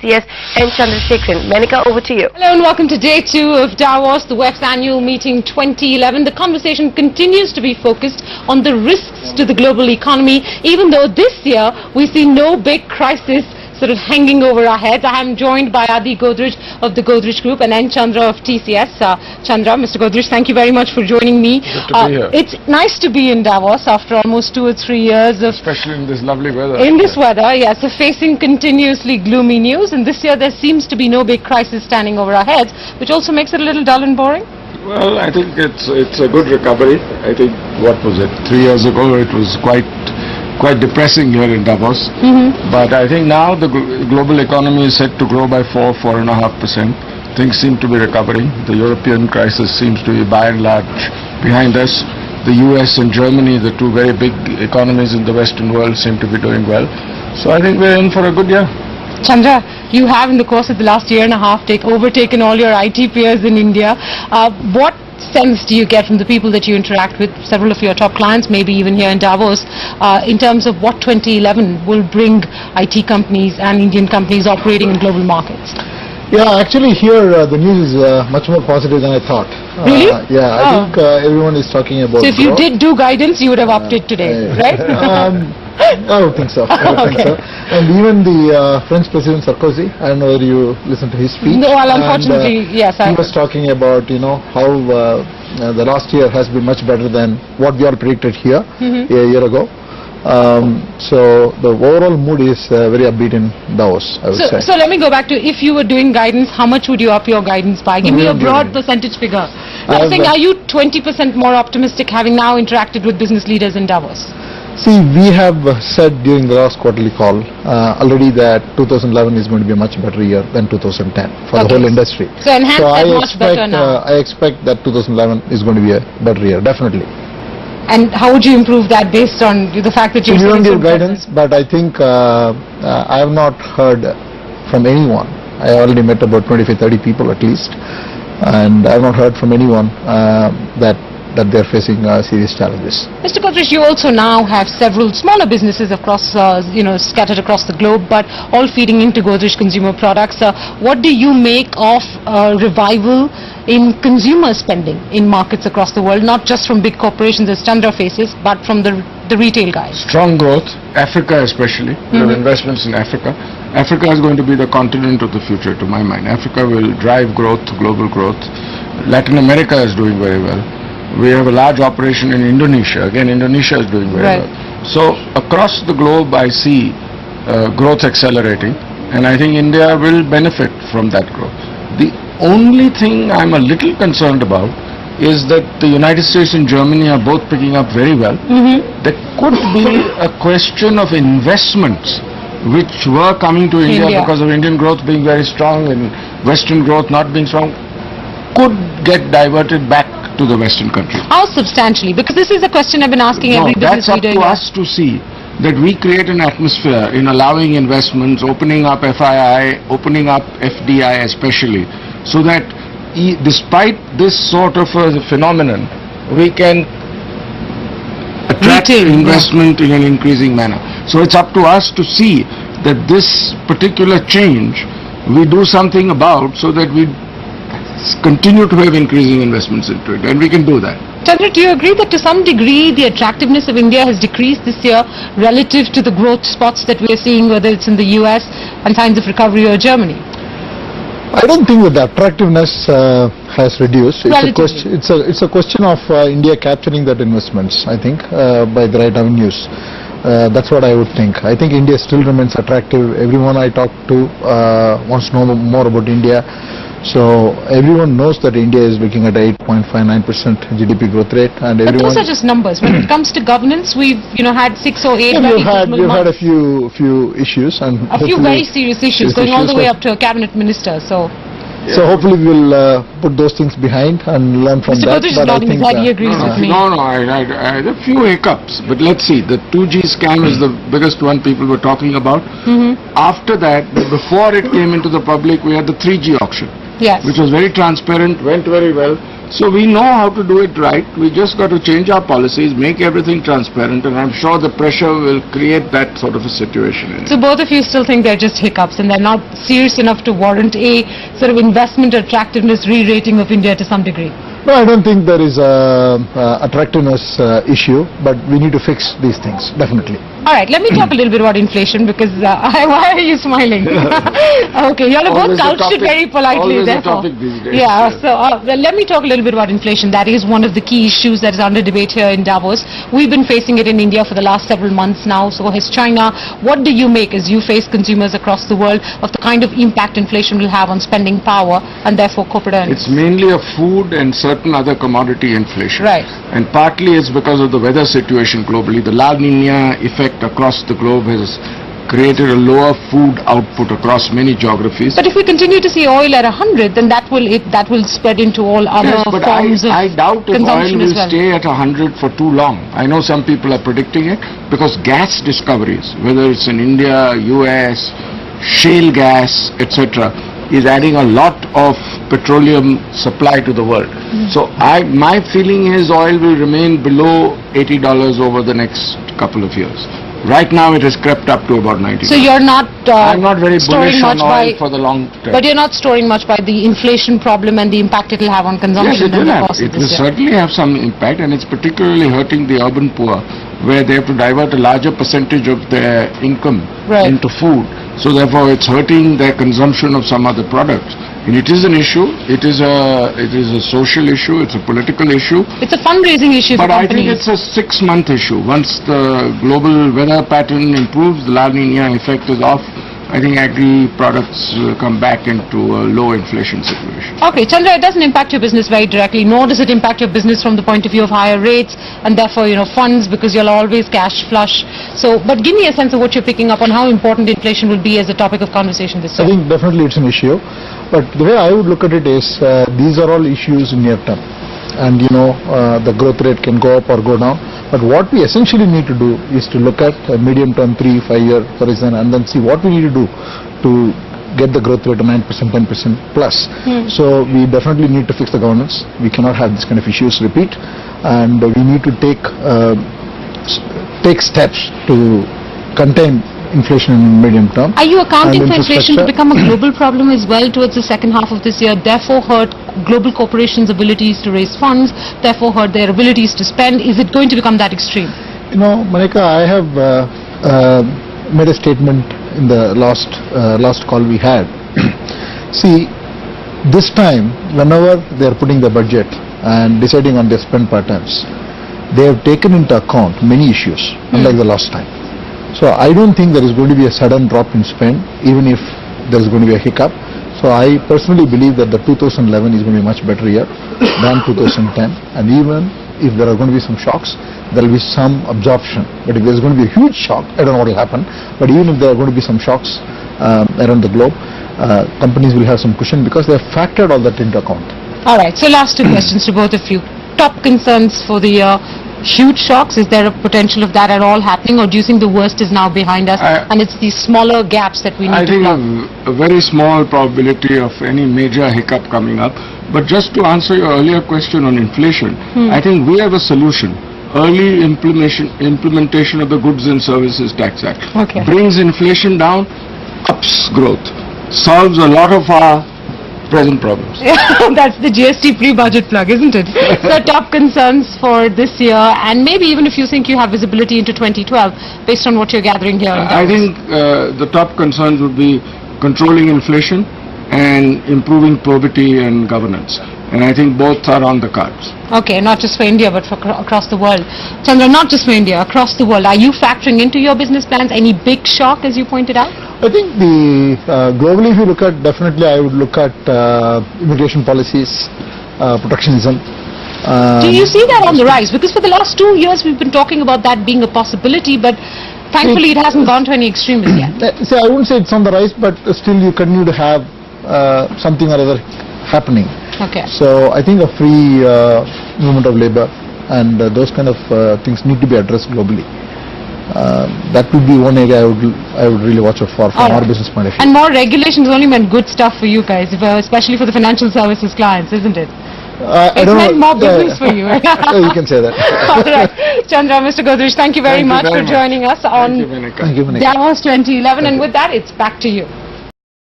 TCS and Chandrasekaran. Menika, over to you. Hello and welcome to day 2 of Davos, the WEF's annual meeting 2011. The conversation continues to be focused on the risks to the global economy, even though this year we see no big crisis sort of hanging over our heads. I am joined by Godrej of the Godrej Group and N. Chandra of TCS. Chandra, Mr. Godrej, thank you very much for joining me. Good to be here. It's nice to be in Davos after almost 2 or 3 years of... Especially in this lovely weather. In this weather, yes. So facing continuously gloomy news, and this year there seems to be no big crisis standing over our heads, which also makes it a little dull and boring. Well, I think it's a good recovery. I think, what was it, 3 years ago it was quite depressing here in Davos. But I think now the global economy is set to grow by 4.5%. Things seem to be recovering. The European crisis seems to be by and large behind us. The US and Germany, the two very big economies in the Western world, seem to be doing well. So I think we're in for a good year. Chandra, you have in the course of the last year and a half overtaken all your IT peers in India. What sense do you get from the people that you interact with, several of your top clients, maybe even here in Davos, in terms of what 2011 will bring IT companies and Indian companies operating in global markets? Yeah, actually here the news is much more positive than I thought. Really? Yeah, I think everyone is talking about So if you did do guidance, you would have upped it today, right? I don't think so. And even the French President Sarkozy, I don't know whether you listened to his speech. No, well, unfortunately, yes. He was talking about, how the last year has been much better than what we all predicted here a year ago. So the overall mood is very upbeat in Davos, I would say. So let me go back to, if you were doing guidance, how much would you up your guidance by? Give me a broad percentage figure. I think, are you 20% more optimistic having now interacted with business leaders in Davos? See, we have said during the last quarterly call already that 2011 is going to be a much better year than 2010 for the whole industry. So enhance that much better now. I expect that 2011 is going to be a better year, definitely. And how would you improve that based on the fact that you're... We don't give guidance, but I think I have not heard from anyone. I already met about 25-30 people at least, and I have not heard from anyone that they're facing serious challenges. Mr. Godrej, you also now have several smaller businesses across, scattered across the globe, but all feeding into Godrej consumer products. What do you make of revival in consumer spending in markets across the world, not just from big corporations as Chandra faces, but from the retail guys? Strong growth, Africa especially. We have investments in Africa. Africa is going to be the continent of the future, to my mind. Africa will drive growth, global growth. Latin America is doing very well. We have a large operation in Indonesia. Again, Indonesia is doing very well. So across the globe I see growth accelerating, and I think India will benefit from that growth. The only thing I'm a little concerned about is that the United States and Germany are both picking up very well. There could be a question of investments which were coming to India because of Indian growth being very strong and Western growth not being strong, could get diverted back to the Western countries. How substantially? Because this is a question I've been asking every business leader. That's up to us to see that we create an atmosphere in allowing investments, opening up FII, opening up FDI especially, so that despite this sort of a phenomenon, we can attract investment in an increasing manner. So it's up to us to see that this particular change we do something about, so that we continue to have increasing investments into it, and we can do that. Chandra, do you agree that to some degree the attractiveness of India has decreased this year relative to the growth spots that we are seeing, whether it's in the US and signs of recovery or Germany? I don't think that the attractiveness has reduced. It's a question of India capturing that investments, I think, by the right avenues. That's what I would think. I think India still remains attractive. Everyone I talk to wants to know more about India. So everyone knows that India is looking at 8.59% GDP growth rate, and everyone. But those are just numbers. When it comes to governance, we've had 6 or 8. We've had a few issues, and a few very serious issues going all the way up to a cabinet minister. So hopefully we'll put those things behind and learn from that. But I think he agrees with me. No, a few hiccups. But let's see. The 2G scam is the biggest one people were talking about. After that, before it came into the public, we had the 3G auction. Yes. Which was very transparent, went very well. So we know how to do it right. We just got to change our policies, make everything transparent, and I'm sure the pressure will create that sort of a situation. So both of you still think they're just hiccups and they're not serious enough to warrant a sort of investment attractiveness re-rating of India to some degree? No, I don't think there is a attractiveness issue, but we need to fix these things, definitely. All right, let me talk a little bit about inflation because why are you smiling? Okay, you all are both couched very politely. Always therefore. A topic these days. Yeah, so well, let me talk a little bit about inflation. That is one of the key issues that is under debate here in Davos. We've been facing it in India for the last several months now, so has China. What do you make as you face consumers across the world of the kind of impact inflation will have on spending power and therefore corporate earnings? It's mainly a food and certain other commodity inflation. Right. And partly it's because of the weather situation globally. The La Nina effect across the globe has created a lower food output across many geographies. But if we continue to see oil at 100, then that will spread into all other forms of I doubt if oil will well. stay at 100 for too long. I know some people are predicting it because gas discoveries, whether it's in India, US, shale gas, etc., is adding a lot of petroleum supply to the world. So my feeling is oil will remain below $80 over the next couple of years. Right now it has crept up to about 90. So you're not I'm not very storing bullish much on oil for the long term. But you're not storing much by the inflation problem and the impact it will have on consumption. Yes, it will have. It will certainly have some impact, and it's particularly hurting the urban poor, where they have to divert a larger percentage of their income into food. So therefore it's hurting their consumption of some other products. And it is an issue. It is a social issue. It's a political issue. It's a fundraising issue for companies. But I think it's a 6-month issue. Once the global weather pattern improves, the La Nina effect is off, I think agri products come back into a low inflation situation. Okay, Chandra, it doesn't impact your business very directly, nor does it impact your business from the point of view of higher rates and therefore, funds, because you're always cash flush. So, but give me a sense of what you're picking up on how important inflation will be as a topic of conversation this year. I think definitely it's an issue, but the way I would look at it is these are all issues in near term. And the growth rate can go up or go down. But what we essentially need to do is to look at a medium term 3-5 year horizon and then see what we need to do to get the growth rate to 9%, 10% plus. So we definitely need to fix the governance. We cannot have this kind of issues repeat, and we need to take steps to contain inflation in medium term. Are you accounting for inflation to become a global problem as well towards the second half of this year, therefore hurt global corporations' abilities to raise funds, therefore hurt their abilities to spend? Is it going to become that extreme? Monica, I have made a statement in the last call we had. See, this time, whenever they are putting the budget and deciding on their spend patterns, they have taken into account many issues, unlike the last time. So I don't think there is going to be a sudden drop in spend, even if there is going to be a hiccup. So I personally believe that the 2011 is going to be a much better year than 2010. And even if there are going to be some shocks, there will be some absorption. But if there is going to be a huge shock, I don't know what will happen. But even if there are going to be some shocks around the globe, companies will have some cushion because they have factored all that into account. All right. So last two questions to both of you. Top concerns for the year. Huge shocks, is there a potential of that at all happening, or do you think the worst is now behind us and it's these smaller gaps that we need to plug? I think a very small probability of any major hiccup coming up. But just to answer your earlier question on inflation, I think we have a solution. Early implementation of the Goods and Services Tax Act brings inflation down, ups growth, solves a lot of our present problems. That's the GST pre-budget plug, isn't it? So top concerns for this year, and maybe even if you think you have visibility into 2012 based on what you're gathering here. I think the top concerns would be controlling inflation and improving probity and governance. And I think both are on the cards. Okay, not just for India but for across the world. Chandra, not just for India, across the world. Are you factoring into your business plans any big shock, as you pointed out? I think globally, if you look at, definitely I would look at immigration policies, protectionism. Do you see that on the rise? Because for the last 2 years we've been talking about that being a possibility, but thankfully it hasn't gone to any extreme as yet. So I wouldn't say it's on the rise, but still you continue to have something or other happening. Okay. So I think a free movement of labor and those kind of things need to be addressed globally. That would be one area I would really watch out for from our business point of view. And more regulations only meant good stuff for you guys, especially for the financial services clients, isn't it? I don't meant know. more business for you. You can say that. All right. Chandra, Mr. Godrej, thank you very much for joining us on Thank you, Menika. Davos 2011. And with that, it's back to you.